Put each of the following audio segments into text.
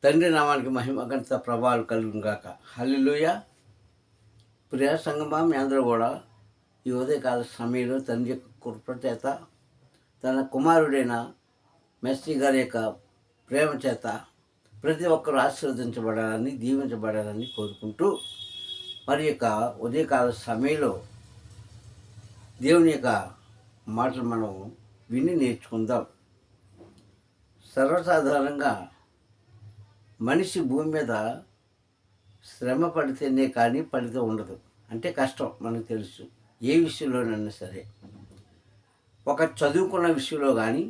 తండ్రి నామానికి మహిమ ఘనత ప్రభావాలు కలుగును గాక. హల్లెలూయా. ప్రియ సంగమా, మీ అందరూ కూడా ఈ ఉదయకాల సమయంలో తండ్రి యొక్క కృప చేత, తన కుమారుడైన మెస్సీ గారి యొక్క ప్రేమ చేత ప్రతి ఒక్కరూ ఆశీర్వదించబడాలని, దీవించబడాలని కోరుకుంటూ, మరి యొక్క ఉదయకాల సమయంలో దేవుని యొక్క మాటలు మనం విని నేర్చుకుందాం. సర్వసాధారణంగా మనిషి భూమి మీద శ్రమ పడితేనే కానీ ఫలితం ఉండదు. అంటే కష్టం మనకు తెలుసు, ఏ విషయంలోనైనా సరే. ఒక చదువుకున్న విషయంలో కానీ,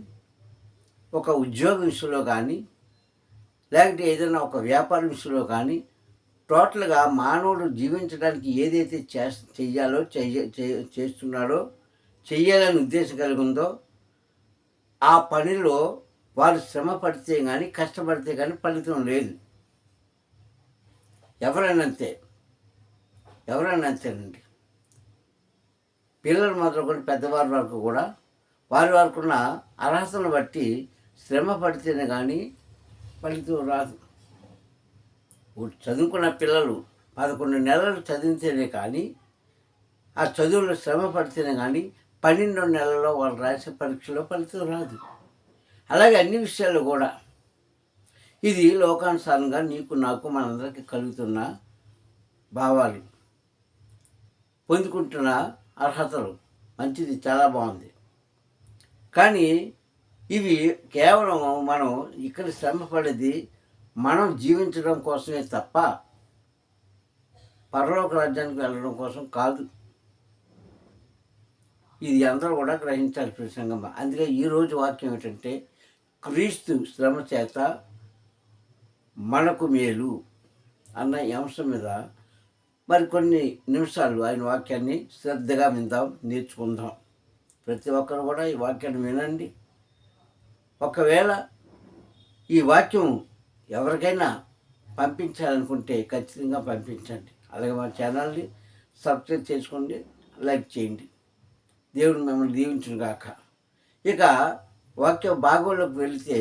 ఒక ఉద్యోగ విషయంలో కానీ, లేకపోతే ఏదైనా ఒక వ్యాపార విషయంలో కానీ, టోటల్గా మానవుడు జీవించడానికి ఏదైతే చెయ్యాలో చేస్తున్నాడో, చెయ్యాలని ఉద్దేశం కలిగి ఉందో ఆ పనిలో వారు శ్రమ పడితే కానీ, కష్టపడితే కానీ ఫలితం లేదు. ఎవరైనా అంతేనండి. పిల్లలు మొదలుకొని పెద్దవారి వరకు కూడా వారి వారికున్న అర్హతను బట్టి శ్రమ పడితేనే కానీ ఫలితం రాదు. చదువుకున్న పిల్లలు 11 నెలలు చదివితేనే కానీ, ఆ చదువులో శ్రమ పడితేనే కానీ 12 నెలల్లో వాళ్ళు రాసే పరీక్షలో ఫలితం రాదు. అలాగే అన్ని విషయాలు కూడా ఇది లోకానుసారంగా నీకు నాకు మనందరికీ కలుగుతున్న భావాలు, పొందుకుంటున్న అర్హతలు. మంచిది, చాలా బాగుంది. కానీ ఇవి కేవలం మనం ఇక్కడ శ్రమ పడేది మనం జీవించడం కోసమే తప్ప పరలోక రాజ్యానికి వెళ్ళడం కోసం కాదు. ఇది అందరూ కూడా గ్రహించాలి ప్రసంగంగా. అందుకే ఈరోజు వాక్యం ఏంటంటే, క్రీస్తు శ్రమ చేత మనకు మేలు అన్న అంశం మీద మరి కొన్ని నిమిషాలు ఆయన వాక్యాన్ని శ్రద్ధగా విందాం, నేర్చుకుందాం. ప్రతి ఒక్కరు కూడా ఈ వాక్యాన్ని వినండి. ఒకవేళ ఈ వాక్యం ఎవరికైనా పంపించాలనుకుంటే ఖచ్చితంగా పంపించండి. అలాగే మా ఛానల్ని సబ్స్క్రైబ్ చేసుకోండి, లైక్ చేయండి. దేవుడు మిమ్మల్ని దీవించును గాక. ఇక వాక్య భాగంలోకి వెళితే,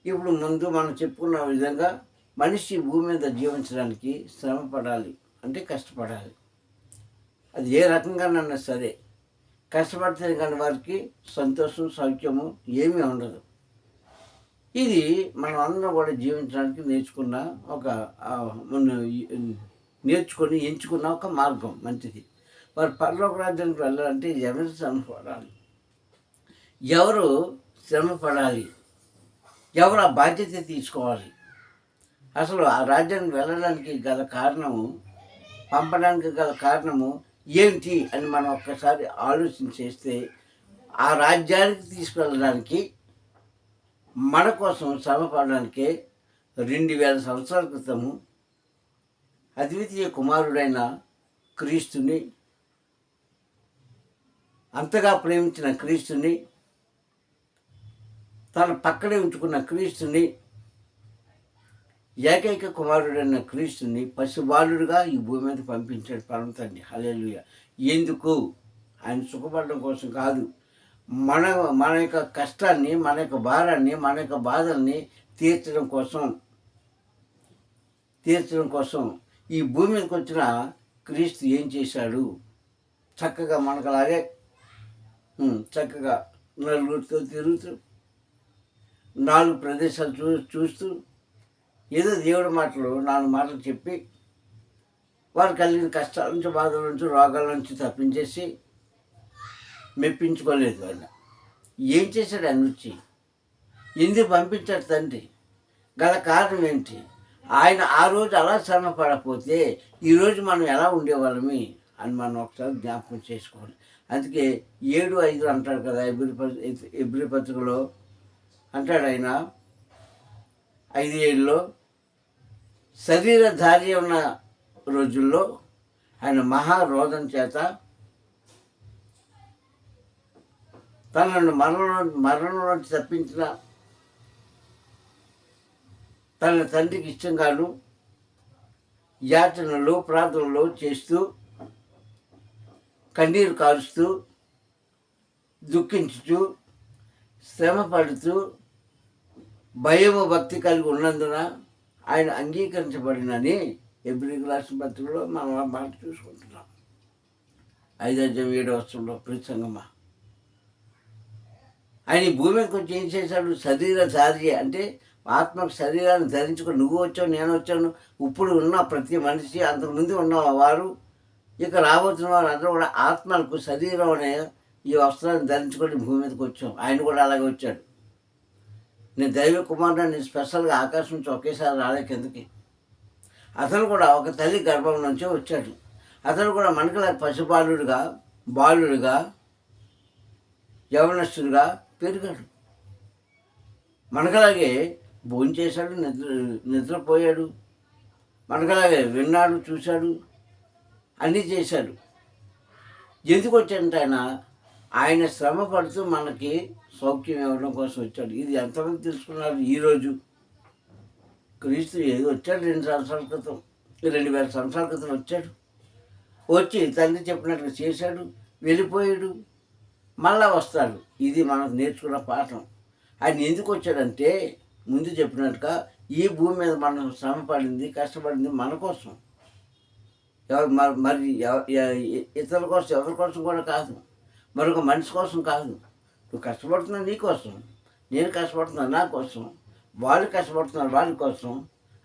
ఇప్పుడు ముందు మనం చెప్పుకున్న విధంగా మనిషి భూమి మీద జీవించడానికి శ్రమ పడాలి, అంటే కష్టపడాలి. అది ఏ రకంగానన్నా సరే. కష్టపడితే కానీ వారికి సంతోషం, సౌఖ్యము ఏమీ ఉండదు. ఇది మనం అందరం కూడా జీవించడానికి నేర్చుకొని ఎంచుకున్న ఒక మార్గం మంచిది. వారు పరలోక రాజ్యానికి వెళ్ళాలంటే ఎవరు శ్రమ పడాలి, ఎవరు శ్రమ పడాలి, ఎవరు ఆ బాధ్యత తీసుకోవాలి, అసలు ఆ రాజ్యానికి వెళ్ళడానికి గల కారణము, పంపడానికి గల కారణము ఏమిటి అని మనం ఒక్కసారి ఆలోచన చేస్తే, ఆ రాజ్యానికి తీసుకెళ్ళడానికి మన కోసం శ్రమ పడడానికే 2000 సంవత్సరాల క్రితము అద్వితీయ కుమారుడైన క్రీస్తుని, అంతగా ప్రేమించిన క్రీస్తుని, తన పక్కనే ఉంచుకున్న క్రీస్తుని, ఏకైక కుమారుడైన క్రీస్తుని పసిబాలుడుగా ఈ భూమి మీద పంపించాడు పరమ తండ్రి. హల్లెలూయా. ఎందుకు? ఆయన సుఖపడడం కోసం కాదు, మన యొక్క కష్టాన్ని, మన యొక్క భారాన్ని, మన యొక్క బాధల్ని తీర్చడం కోసం ఈ భూమి మీదకి వచ్చిన క్రీస్తు ఏం చేశాడు? చక్కగా మనకలాగే చక్కగా నలుగురితో తిరుగుతూ, 4 ప్రదేశాలు చూస్తూ, ఏదో దేవుడి మాటలు 4 మాటలు చెప్పి వారు కలిగిన కష్టాల నుంచి, బాధల నుంచి, రోగాల నుంచి తప్పించేసి మెప్పించుకోలేదు. ఆయన ఏం చేశాడు? ఆయన వచ్చి ఎందుకు పంపించాడు తండ్రి? గల కారణం ఏంటి? ఆయన ఆ రోజు అలా శ్రమ పడకపోతే ఈరోజు మనం ఎలా ఉండేవాళ్ళమి అని మనం ఒకసారి జ్ఞాపకం చేసుకోవాలి. అందుకే 7:5 అంటాడు కదా, ఎబ్రీ పత్రికలో అంటాడు ఆయన 5:7లో, శరీరధారి ఉన్న రోజుల్లో ఆయన మహారోధం చేత తనను మరణంలో తప్పించిన తన తండ్రికి ఇష్టంగాను యాచనలు, ప్రార్థనలు చేస్తూ, కన్నీరు కారుస్తూ, దుఃఖించుతూ, శ్రమ పడుతూ, భయము భక్తి కలిగి ఉన్నందున ఆయన అంగీకరించబడినని హెబ్రీయులకు రాసిన పత్రికలో మనం ఆ మాట చూసుకుంటున్నాం. 5:7 ప్రసంగమా. ఆయన ఈ భూమి మీదకి వచ్చి ఏం చేశాడు? శరీరధారి అంటే ఆత్మకు శరీరాన్ని ధరించుకొని నువ్వు వచ్చావు, నేను వచ్చాను. ఇప్పుడు ఉన్న ప్రతి మనిషి, అంతకుముందు ఉన్న వారు, ఇక రాబోతున్న వారు అందరూ కూడా ఆత్మలకు శరీరం అనే ఈ వస్త్రాన్ని ధరించుకొని భూమి మీదకి వచ్చాం. ఆయన కూడా అలాగే వచ్చాడు. నేను దైవ కుమారుడిని స్పెషల్గా ఆకాశం నుంచి ఒకేసారి రాలే కిందకి. అతను కూడా ఒక తల్లి గర్భం నుంచే వచ్చాడు. అతను కూడా మనకులా పసిబాలుడుగా, బాలుడుగా, యవనస్తుడిగా పెరిగాడు. మనకలాగే భోంచేశాడు, నిద్రపోయాడు. మనకలాగే విన్నాడు, చూశాడు, అన్నీ చేశాడు. ఎందుకు వచ్చాడంటే ఆయన శ్రమ పడుతూ మనకి సౌఖ్యం ఇవ్వడం కోసం వచ్చాడు. ఇది ఎంతమంది తెలుసుకున్నారు ఈరోజు? క్రీస్తు ఏదో వచ్చాడు 2 సంవత్సరాల క్రితం, 2000 సంవత్సరాల క్రితం వచ్చాడు. వచ్చి తండ్రి చెప్పినట్లు చేశాడు, వెళ్ళిపోయాడు, మళ్ళా వస్తాడు. ఇది మనం నేర్చుకున్న పాఠం. ఆయన ఎందుకు వచ్చాడంటే ముందు చెప్పినట్టుగా ఈ భూమి మీద మనం శ్రమ పడింది, కష్టపడింది మన కోసం. మరి ఇతరుల కోసం, ఎవరి కోసం కూడా కాదు, మరొక మనిషి కోసం కాదు. నువ్వు కష్టపడుతున్నావు నీ కోసం, నేను కష్టపడుతున్నాను నా కోసం, వాళ్ళు కష్టపడుతున్నారు వాళ్ళ కోసం.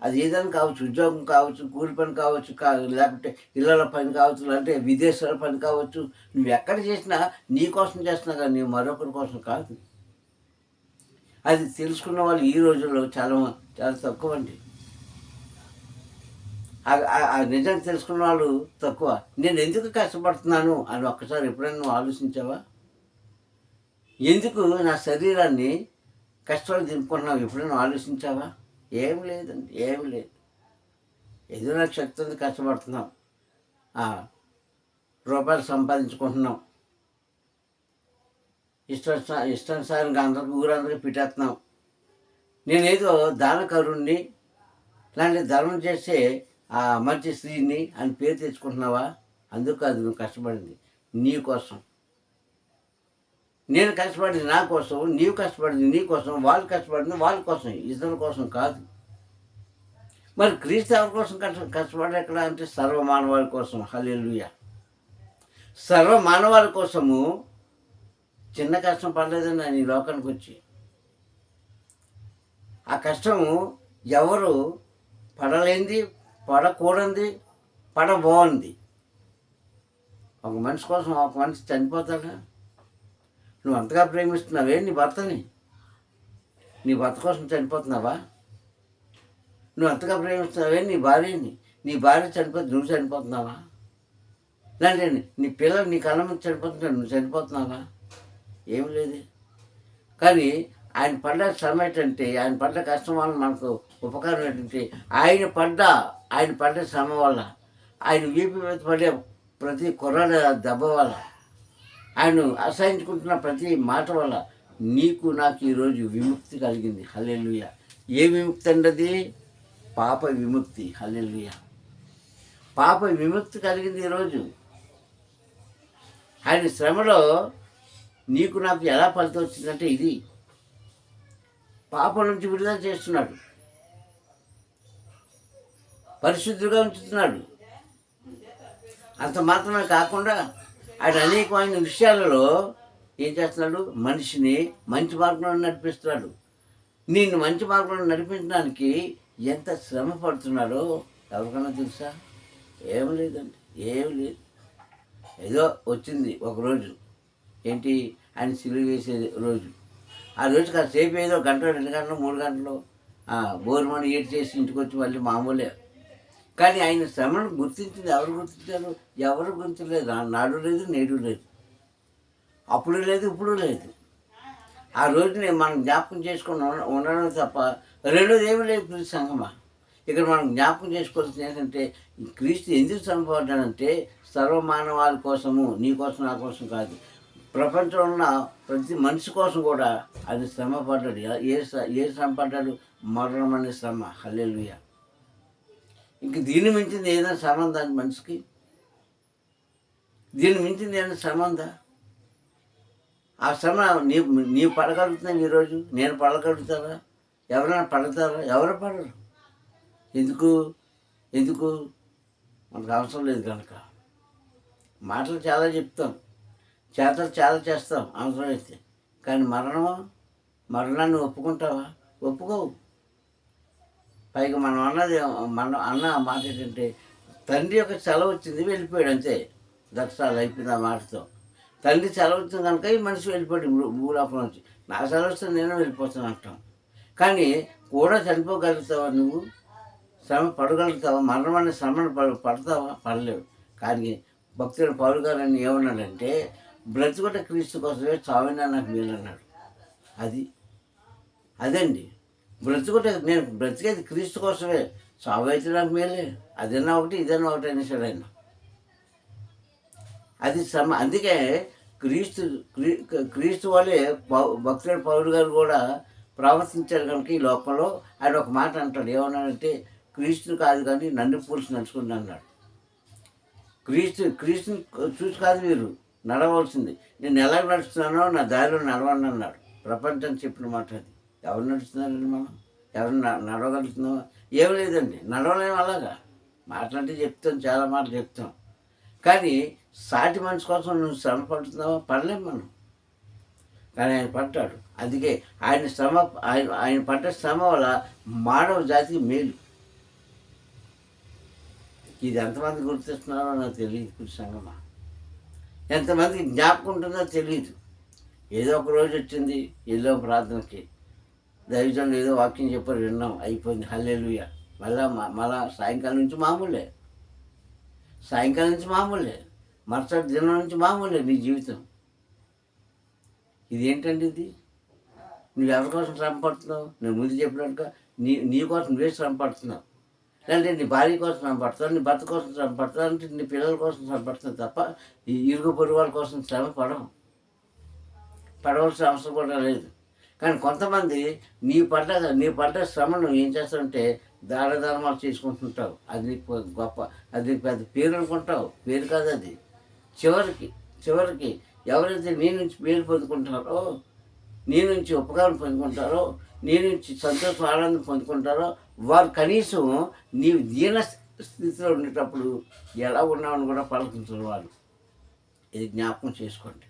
అది ఏదైనా కావచ్చు, ఉద్యోగం కావచ్చు, కూలి పని కావచ్చు, లేకపోతే ఇళ్ళ పని కావచ్చు, లేదంటే విదేశాల పని కావచ్చు. నువ్వు ఎక్కడ చేసినా నీ కోసం చేస్తున్నా కానీ మరొకరి కోసం కాదు. అది తెలుసుకున్న వాళ్ళు ఈ రోజుల్లో చాలా చాలా తక్కువ అండి. ఆ నిజం తెలుసుకున్న వాళ్ళు తక్కువ. నేను ఎందుకు కష్టపడుతున్నాను అని ఒక్కసారి ఎప్పుడైనా నువ్వు ఆలోచించావా? ఎందుకు నా శరీరాన్ని కష్టాలు దింపుకుంటున్నావు ఎప్పుడైనా ఆలోచించావా? ఏం లేదండి, ఏం లేదు. ఏదో నాకు శక్తి ఉంది, కష్టపడుతున్నాం, రూపాయలు సంపాదించుకుంటున్నాం, ఇష్టానుసారంగా అందరికి ఊరందరికీ పెట్టేస్తున్నాం. నేనేదో దానకరుణ్ణి, ఇలాంటి ధర్మం చేసే మంచి స్త్రీని అని పేరు తెచ్చుకుంటున్నావా? అందుకు కాదు నువ్వు కష్టపడింది నీ కోసం. నేను కష్టపడింది నా కోసం, నీవు కష్టపడింది నీ కోసం, వాళ్ళు కష్టపడింది వాళ్ళ కోసం, ఇతరుల కోసం కాదు. మరి క్రీస్తు ఎవరి కోసం కష్టపడే ఎక్కడ అంటే సర్వమానవాళి కోసం. హల్లెలూయా. సర్వమానవాళి కోసము చిన్న కష్టం పడలేదండి ఆయన ఈ లోకానికి వచ్చి. ఆ కష్టము ఎవరు పడలేంది, పడకూడదు, పడబోంది. ఒక మనిషి కోసం ఒక మనిషి చనిపోతాడా? నువ్వు అంతగా ప్రేమిస్తున్నావే నీ భర్తని, నీ భర్త కోసం చనిపోతున్నావా? నువ్వు అంతగా ప్రేమిస్తున్నావే నీ భార్యని, నీ భార్య చనిపోతే నువ్వు చనిపోతున్నావా? లేదంటే నీ పిల్లలు నీ కళ్ళ మీద చనిపోతుంటే నువ్వు చనిపోతున్నావా? ఏం లేదు. కానీ ఆయన పడ్డ శ్రమ ఏంటంటే, ఆయన పడ్డ కష్టం వల్ల మనకు ఉపకారం ఏంటంటే, ఆయన పడ్డ శ్రమ వల్ల, ఆయన వీపు మీద పడే ప్రతి కుర్రాడ దెబ్బ వల్ల, ఆయన అసహించుకుంటున్న ప్రతి మాట వల్ల నీకు నాకు ఈరోజు విముక్తి కలిగింది. హల్లెలూయా. ఏ విముక్తి అండి అది? పాప విముక్తి. హల్లెలూయా. పాప విముక్తి కలిగింది ఈరోజు. ఆయన శ్రమలో నీకు నాకు ఎలా ఫలితం వచ్చిందంటే ఇది పాపం నుంచి విడుదల చేస్తున్నాడు, పరిశుద్ధుగా ఉంచుతున్నాడు. అంత మాత్రమే కాకుండా ఆయన అనేకమైన విషయాలలో ఏం చేస్తున్నాడు? మనిషిని మంచి మార్గంలో నడిపిస్తున్నాడు. నిన్ను మంచి మార్గంలో నడిపించడానికి ఎంత శ్రమ పడుతున్నాడో ఎవరికైనా తెలుసా? ఏం లేదండి, ఏం లేదు. ఏదో వచ్చింది ఒకరోజు, ఏంటి? ఆయన సిలువ వేసే రోజు. ఆ రోజు కాసేపు ఏదో గంట 2 గంటలు 3 గంటలు బోరుమని ఏడు చేసి ఇంటికి వచ్చి మళ్ళీ మామూలే. కానీ ఆయన శ్రమను గుర్తించింది ఎవరు గుర్తించారు? ఎవరు గుర్తించలేదు. నాడు లేదు, నేడు లేదు, అప్పుడు లేదు, ఇప్పుడు లేదు. ఆ రోజుని మనం జ్ఞాపకం చేసుకొని ఉండడం తప్ప రెండోది ఏమి లేదు. సంగమా, ఇక్కడ మనం జ్ఞాపకం చేసుకోవాల్సింది ఏంటంటే, క్రీస్తు ఎందుకు శ్రమపడ్డాడంటే సర్వమానవాళి కోసము, నీ కోసం నా కోసం కాదు, ప్రపంచంలో ఉన్న ప్రతి మనిషి కోసం కూడా అది శ్రమ పడ్డాడు. ఏ శ్రమ పడ్డాడు? మరణం అనే శ్రమ. హల్లెలూయా. ఇంక దీన్ని మించింది ఏదైనా శ్రమ ఉందా మనిషికి? దీన్ని మించింది ఏదైనా శ్రమ ఉందా? ఆ శ్రమ నీవు పడగలుగుతున్నావు ఈరోజు, నేను పడగలుగుతానా? ఎవరైనా పడతారా? ఎవరు పడరు. ఎందుకు? ఎందుకు? మనకు అవసరం లేదు కనుక. మాటలు చాలా చెప్తాం, చేతలు చాలా చేస్తాం అవసరమైతే. కానీ మరణాన్ని ఒప్పుకుంటావా? ఒప్పుకోవు. పైగా మనం అన్న మాట ఏంటంటే, తండ్రి యొక్క సెలవు వచ్చింది వెళ్ళిపోయాడు అంతే. దర్శనాలు అయిపోయింది ఆ మాటతో. తండ్రి సెలవు వచ్చింది కనుక ఈ మనిషి వెళ్ళిపోయాడు భూలోకం నుంచి. నా సెలవు వస్తే నేను వెళ్ళిపోతాను అంటాం. కానీ కూడా చనిపోగలుగుతావా నువ్వు? శ్రమ పడగలుగుతావా? మరణమైన శ్రమను పడతావా? పడలేవు. కానీ భక్తుడు పౌలు గారు అని ఏమన్నాడంటే, బ్రతుకుట క్రీస్తు కోసమే, చావైనా నాకు మేలు అన్నాడు. అదండి బ్రతుకుట. నేను బ్రతికేది క్రీస్తు కోసమే, చావు అయితే నాకు మేలే. అదన్నా ఒకటి ఇదన్నా ఒకటి అనేసాడు ఆయన. అది అందుకే క్రీస్తు వాళ్ళే భక్తుడు పౌలు గారు కూడా ప్రవర్తించారు కనుక ఈ లోకంలో ఆయన ఒక మాట అంటాడు. ఏమన్నాడంటే, క్రీస్తుని కాదు కానీ నన్ను పూల్చి నడుచుకుంది అన్నాడు. క్రీస్తుని చూసి కాదు మీరు నడవలసింది. నేను ఎలా నడుస్తున్నానో నా దారిలో నడవండి అన్నాడు. ప్రపంచం చెప్పిన మాట అది. ఎవరు నడుస్తున్నారండి? మనం ఎవరు నడవగలుగుతున్నావా? ఏం లేదండి, నడవలేము. అలాగా మాటలంటే చెప్తాం, చాలా మాటలు చెప్తాం. కానీ సాటి మనిషి కోసం నువ్వు శ్రమ పడుతున్నావా? పడలేము మనం. కానీ ఆయన పడ్డాడు. అందుకే ఆయన పడ్డ శ్రమ వల్ల మానవ జాతికి మేలు. ఇది ఎంతమంది గుర్తిస్తున్నారో నాకు తెలియదు. సంగమా ఎంతమందికి జ్ఞాపకం ఉంటుందో తెలియదు. ఏదో ఒక రోజు వచ్చింది, ఏదో ప్రార్థనకి దైవజనులు ఏదో వాక్యం చెప్పారు, విన్నాం, అయిపోయింది, హల్లెలూయా. మళ్ళా సాయంకాలం నుంచి మామూలే, మరుసటి దినం నుంచి మామూలే నీ జీవితం. ఇదేంటండి ఇది? నువ్వు ఎవరి కోసం శ్రమ పడుతున్నావు? నేను ముందు చెప్పినట్టుగా నీ కోసం నువ్వే శ్రమ పడుతున్నావు. లేదంటే నీ భార్య కోసం శ్రమ పడుతున్నావు, నీ భర్త కోసం శ్రమ పడుతున్నావు, అంటే నీ పిల్లల కోసం శ్రమ పడుతున్నావు తప్ప ఈ ఇరుగు పొరుగు వాళ్ళ కోసం శ్రమ పడవలసిన అవసరం కూడా లేదు. కానీ కొంతమంది నీ పడ్డ శ్రమను ఏం చేస్తావంటే దాన ధర్మాలు చేసుకుంటుంటావు. అది నీకు గొప్ప, అది నీకు పెద్ద పేరు అనుకుంటావు. పేరు కాదు అది. చివరికి ఎవరైతే నీ నుంచి పేరు పొందుకుంటారో, నీ నుంచి ఉపకారం పొందుకుంటారో, నీ నుంచి సంతోషం ఆనందం పొందుకుంటారో, వారు కనీసం నీవు దీన స్థితిలో ఉండేటప్పుడు ఎలా ఉన్నామని కూడా పలకించరు వాళ్ళు. ఇది జ్ఞాపకం చేసుకోండి.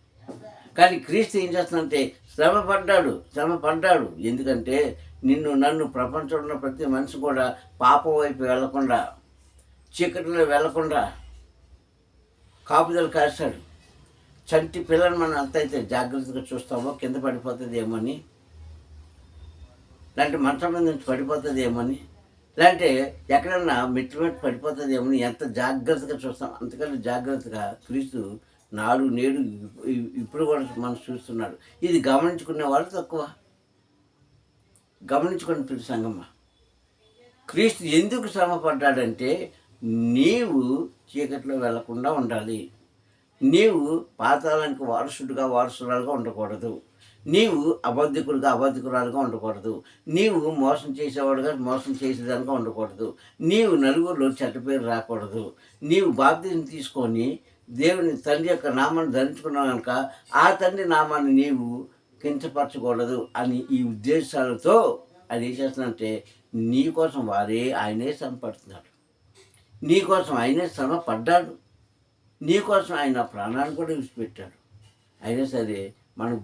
కానీ క్రీస్తు ఏం చేస్తుందంటే శ్రమ పడ్డాడు. ఎందుకంటే నన్ను ప్రపంచంలో ఉన్న ప్రతి మనిషి కూడా పాపం వైపు వెళ్లకుండా, చీకటిలో వెళ్లకుండా కాపుదలు కాశాడు. చంటి పిల్లలు మనం అంతైతే జాగ్రత్తగా చూస్తామో కింద పడిపోతుంది ఏమని, లేదంటే మంచం మీద నుంచి పడిపోతుంది ఏమని, లేదంటే ఎక్కడన్నా మెట్టు పడిపోతుంది ఏమని ఎంత జాగ్రత్తగా చూస్తాం. అంతకన్నా జాగ్రత్తగా క్రీస్తు నాడు నేడు ఇప్పుడు కూడా మనం చూస్తున్నాడు. ఇది గమనించుకునే వాళ్ళు తక్కువ. గమనించుకుని పిల్ల సంగమ్మ, క్రీస్తు ఎందుకు శ్రమ పడ్డాడంటే నీవు చీకట్లో వెళ్లకుండా ఉండాలి. నీవు పాతాళానికి వారసురాలుగా ఉండకూడదు. నీవు అబద్ధికురాలుగా ఉండకూడదు. నీవు మోసం చేసేవాడుగా మోసం చేసేదానిగా ఉండకూడదు. నీవు నలుగురిలో చెడ్డ పేరు రాకూడదు. నీవు బాప్తిజం తీసుకొని దేవుని తండ్రి యొక్క నామాన్ని ధరించుకున్నావు కనుక ఆ తండ్రి నామాన్ని నీవు కించపరచకూడదు అని ఈ ఉద్దేశాలతో అది ఏం చేస్తుందంటే నీకోసం ఆయనే శ్రమ పడుతున్నాడు. నీకోసం ఆయనే శ్రమ పడ్డాడు. నీకోసం ఆయన ప్రాణాన్ని కూడా విడిచిపెట్టాడు. అయినా సరే మనం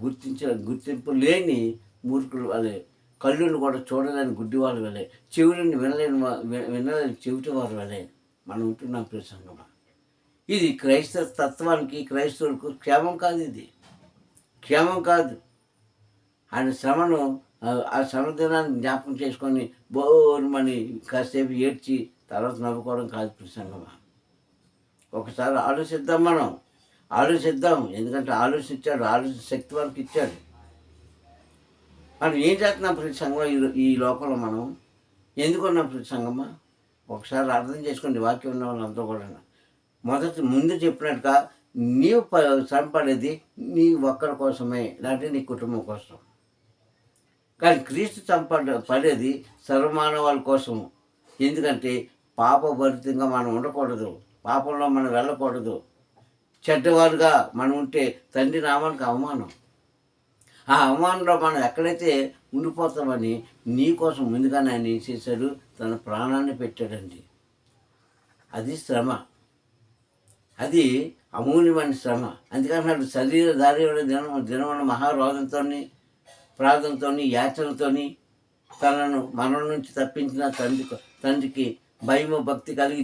గుర్తింపు లేని మూర్ఖులు వలె, కళ్ళుని కూడా చూడలేని గుడ్డి వాళ్ళ వలె, చెవులను వినలేని చెవిటి వారి వలె మనం ఉంటున్నాం ప్రియ సంగమా. ఇది క్రైస్తవ తత్వానికి, క్రైస్తవులకు క్షేమం కాదు. ఇది క్షేమం కాదు. ఆయన శ్రమను, ఆ శ్రమ దినాన్ని జ్ఞాపకం చేసుకొని బోరుమని కాసేపు ఏడ్చి తర్వాత నవ్వుకోవడం కాదు ప్రియ సంగమా. ఒకసారి ఆలోచిద్దాం. ఎందుకంటే ఆలోచించాడు, ఆలోచన శక్తి వరకు ఇచ్చాడు. మనం ఏం చేస్తున్నాం ప్రతి సంఘం? ఈ లోకంలో మనం ఎందుకున్నాం ప్రతి సంఘమా? ఒకసారి అర్థం చేసుకోండి. వాక్యం ఉన్న వాళ్ళంతా కూడా ముందు చెప్పినట్టుగా నీవు శ్రమపడేది నీ ఒక్కరి కోసమే, లేదంటే నీ కుటుంబం కోసం. కానీ క్రీస్తు పడేది సర్వమానవాళ్ళ కోసము. ఎందుకంటే పాపభరితంగా మనం ఉండకూడదు, పాపంలో మనం వెళ్ళకూడదు. చెడ్డవారుగా మనం ఉంటే తండ్రి నామానికి అవమానం. ఆ అవమానంలో మనం ఎక్కడైతే ఉండిపోతామని నీ కోసం ముందుగానే ఆయన ఏం చేశాడు, తన ప్రాణాన్ని పెట్టాడండి. అది శ్రమ, అది అమూల్యమైన శ్రమ. అందుకన్నాడు శరీరధారి దినమున మహారోగంతో ప్రార్థనతో యాచనతో తనను మరణం నుంచి తప్పించిన తండ్రికి భయము భక్తి కలిగి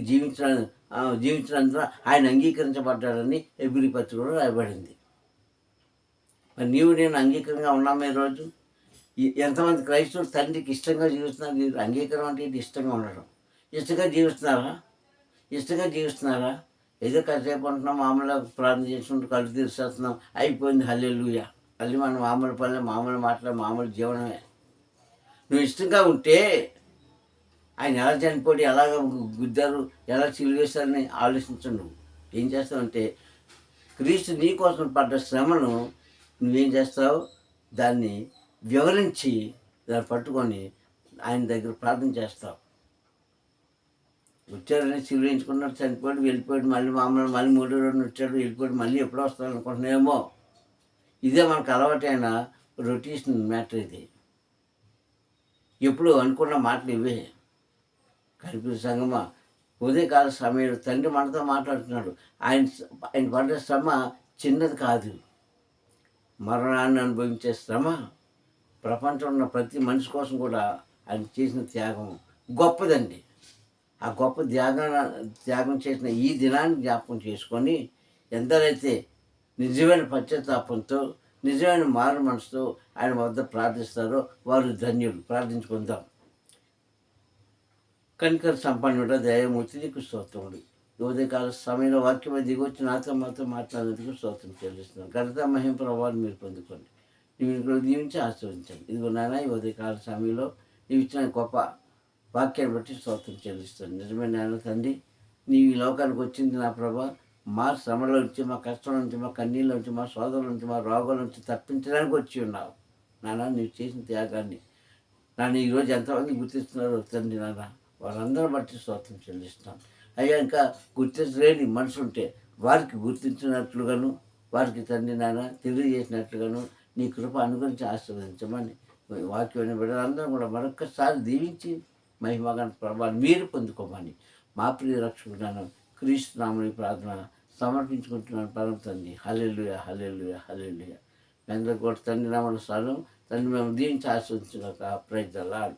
జీవించినందున ఆయన అంగీకరించబడ్డాడని హెబ్రీ పత్రికలో రాయబడింది. మరి నీవు నేను అంగీకారంగా ఉన్నాము ఈరోజు. ఎంతమంది క్రైస్తవులు తండ్రికి ఇష్టంగా జీవిస్తున్నారు? అంగీకారం అంటే ఇది ఇష్టంగా ఉండడం. ఇష్టంగా జీవిస్తున్నారా? ఇష్టంగా జీవిస్తున్నారా? ఏదో కాసేపు ఉంటున్నాం, మామూలుగా ప్రార్థన చేసుకుంటూ కళ్ళు తీర్చేస్తున్నాం, అయిపోయింది, హల్లెలూయా. మళ్ళీ మన మామూలు పనులు, మామూలు మాటలు, మామూలు జీవనమే. నువ్వు ఇష్టంగా ఉంటే ఆయన ఎలా చనిపోయి ఎలాగ గుద్దారు, ఎలా చిలివేశారని ఆలోచించు. నువ్వు ఏం చేస్తావంటే క్రీస్తు నీ కోసం పడ్డ శ్రమను నువ్వేం చేస్తావు, దాన్ని వివరించి దాన్ని పట్టుకొని ఆయన దగ్గర ప్రార్థన చేస్తావు. వచ్చారని చిలివేయించుకున్నాడు, చనిపోయాడు, వెళ్ళిపోయాడు, మళ్ళీ మామూలు మళ్ళీ 3వ రోజున వచ్చాడు, వెళ్ళిపోయాడు, మళ్ళీ ఎప్పుడో వస్తాడు అనుకుంటున్నామో. ఇదే మనకు అలవాటైన రొటీషన్ మ్యాటర్. ఇది ఎప్పుడు అనుకున్న మాటలు ఇవే. కనిపించే సంగమా, ఉదయకాల సమయంలో తండ్రి మనతో మాట్లాడుతున్నాడు. ఆయన పడ్డ శ్రమ చిన్నది కాదు. మరణాన్ని అనుభవించే శ్రమ, ప్రపంచంలో ఉన్న ప్రతి మనిషి కోసం కూడా ఆయన చేసిన త్యాగం గొప్పదండి. ఆ గొప్ప త్యాగం చేసిన ఈ దినాన్ని జ్ఞాపకం చేసుకొని ఎందరైతే నిజమైన పశ్చాత్తాపంతో, నిజమైన మారు మనసుతో ఆయన వద్ద ప్రార్థిస్తారో వారు ధన్యులు. ప్రార్థించుకుందాం. కనికర సంపన్నుడ దయామూర్తి నీకు స్తోత్రములు. ఉదయకాల సమయంలో వాక్యమై దిగొచ్చి నాతో మాతో మాట్లాడేందుకు స్తోత్రం చెల్లిస్తున్నాను. ఘనత మహిమ ప్రభావాన్ని మీరు పొందుకోండి. నీవు దీవించి ఆశీర్వదించండి. ఇదిగో నాయన, ఈ ఉదయకాల సమయంలో నీవు ఇచ్చిన గొప్ప వాక్యాన్ని బట్టి స్తోత్రం చెల్లిస్తాను. నిజమైన నాయన తండ్రి, నీవు ఈ లోకానికి వచ్చింది నా ప్రభా మా శ్రమల నుంచి, మా కష్టం నుంచి, మా కన్నీళ్ళ నుంచి, మా సోదరుల నుంచి, మా రోగాల నుంచి తప్పించడానికి వచ్చి ఉన్నావు నాన్న. నీవు చేసిన త్యాగాన్ని నాన్న ఈరోజు ఎంతమంది గుర్తిస్తున్నారో తండ్రి నాన్న, వారందరూ బట్టి స్తోత్రం చెల్లిస్తాను అయ్యా. ఇంకా గుర్తించలేని మనసు ఉంటే వారికి గుర్తించినట్లుగాను, వారికి తండ్రి నాన్న తెలియజేసినట్లుగాను నీ కృప అనుగురించి ఆశీర్వదించమని వాక్యం బిడ్డలందరూ కూడా మరొక్కసారి దీవించి మహిమగణ ప్రభావాన్ని మీరు పొందుకోమని మా ప్రియ రక్షకుడు క్రీస్తు నామమున ప్రార్థన సమర్పించుకుంటున్నాను పరమ తండ్రి. హల్లెలూయా, హల్లెలూయా, హల్లెలూయా. అందరూ కూడా తండ్రి నామమున స్థలం తండ్రి మేము దీవించి ఆశీర్వదించుగాక. Praise the lord.